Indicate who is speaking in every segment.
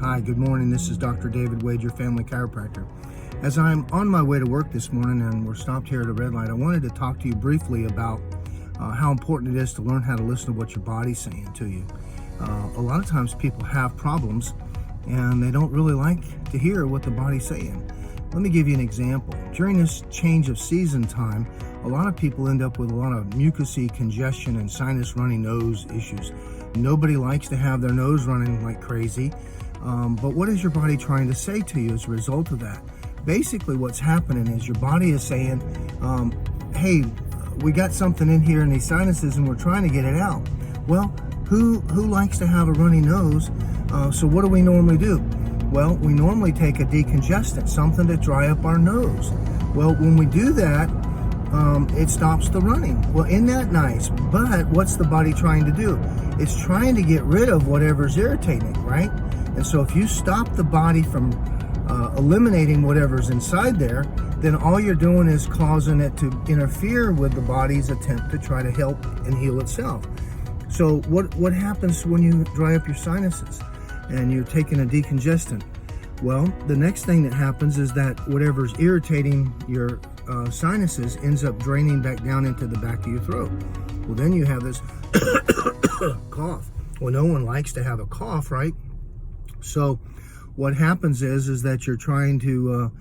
Speaker 1: Hi, good morning. This is Dr. David Wade, your family chiropractor. As I'm on my way to work this morning and we're stopped here at a red light, I wanted to talk to you briefly about how important it is to learn how to listen to what your body's saying to you. A lot of times people have problems and they don't really like to hear what the body's saying. Let me give you an example. During this change of season time, a lot of people end up with a lot of mucousy congestion and sinus runny nose issues. Nobody likes to have their nose running like crazy, but what is your body trying to say to you as a result of that? Basically what's happening is your body is saying, hey, we got something in here in these sinuses and we're trying to get it out. Well, who likes to have a runny nose? So what do we normally do? Well, we normally take a decongestant, something to dry up our nose. Well, when we do that, it stops the running. Well, isn't that nice? But what's the body trying to do? It's trying to get rid of whatever's irritating, right? And so if you stop the body from eliminating whatever's inside there, then all you're doing is causing it to interfere with the body's attempt to try to help and heal itself. So what happens when you dry up your sinuses and you're taking a decongestant? Well, the next thing that happens is that whatever's irritating your sinuses ends up draining back down into the back of your throat. Well, then you have this cough. Well, no one likes to have a cough, right? So what happens is that you're trying to,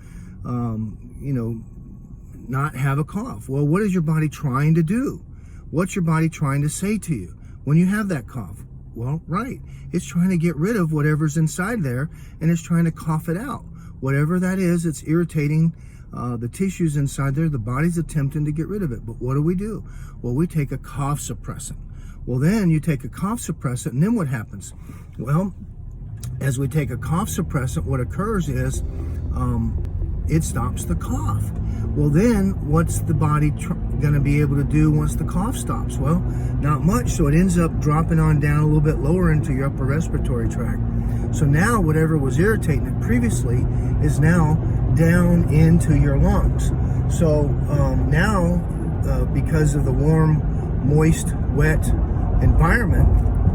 Speaker 1: not have a cough. Well, what is your body trying to do? What's your body trying to say to you when you have that cough? Well, right. It's trying to get rid of whatever's inside there and it's trying to cough it out. Whatever that is, it's irritating the tissues inside there. The body's attempting to get rid of it. But what do? Well, we take a cough suppressant. Well, then you take a cough suppressant and then what happens? Well, as we take a cough suppressant, what occurs is it stops the cough. Well, then what's the body going to be able to do once the cough stops? Well, not much. So it ends up dropping on down a little bit lower into your upper respiratory tract. So now whatever was irritating it previously is now down into your lungs. So now, because of the warm, moist, wet environment,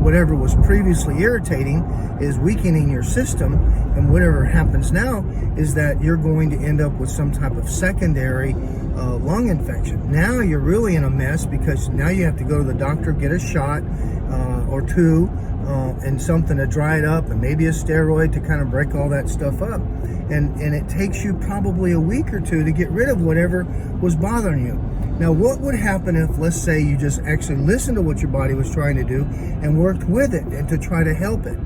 Speaker 1: whatever was previously irritating is weakening your system, and whatever happens now is that you're going to end up with some type of secondary lung infection. Now you're really in a mess because now you have to go to the doctor, get a shot or two and something to dry it up and maybe a steroid to kind of break all that stuff up. And it takes you probably a week or two to get rid of whatever was bothering you. Now, what would happen if, let's say, you just actually listened to what your body was trying to do and worked with it and to try to help it?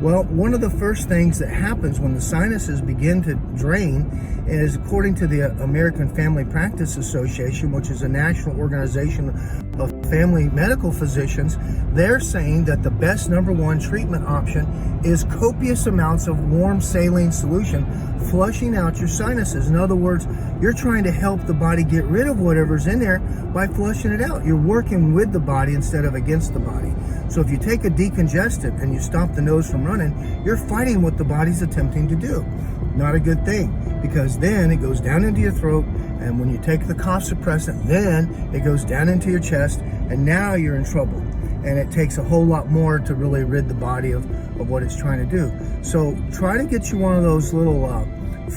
Speaker 1: Well, one of the first things that happens when the sinuses begin to drain is, according to the American Family Practice Association, which is a national organization of family medical physicians, they're saying that the best #1 treatment option is copious amounts of warm saline solution flushing out your sinuses. In other words, you're trying to help the body get rid of whatever's in there by flushing it out. You're working with the body instead of against the body. So if you take a decongestant and you stop the nose from running, you're fighting what the body's attempting to do. Not a good thing, because then it goes down into your throat, and when you take the cough suppressant, then it goes down into your chest, and now you're in trouble. And it takes a whole lot more to really rid the body of what it's trying to do. So try to get you one of those little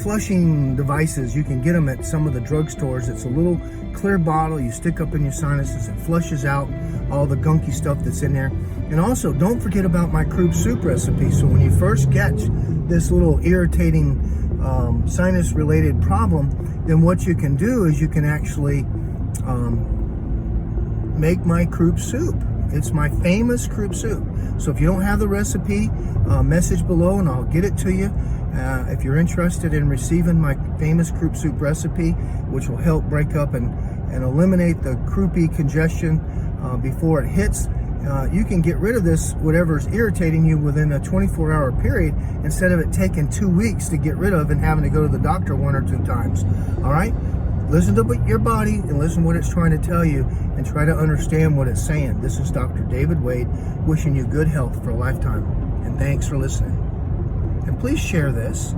Speaker 1: flushing devices. You can get them at some of the drugstores. It's a little clear bottle you stick up in your sinuses. It flushes out all the gunky stuff that's in there. And also, don't forget about my croup soup recipe. So when you first catch this little irritating sinus related problem, then what you can do is you can actually make my croup soup. It's my famous croup soup. So if you don't have the recipe, message below and I'll get it to you. If you're interested in receiving my famous croup soup recipe, which will help break up and eliminate the croupy congestion before it hits, you can get rid of this, whatever's irritating you, within a 24-hour period instead of it taking 2 weeks to get rid of and having to go to the doctor 1 or 2 times. All right? Listen to your body and listen to what it's trying to tell you and try to understand what it's saying. This is Dr. David Wade wishing you good health for a lifetime. And thanks for listening. And please share this.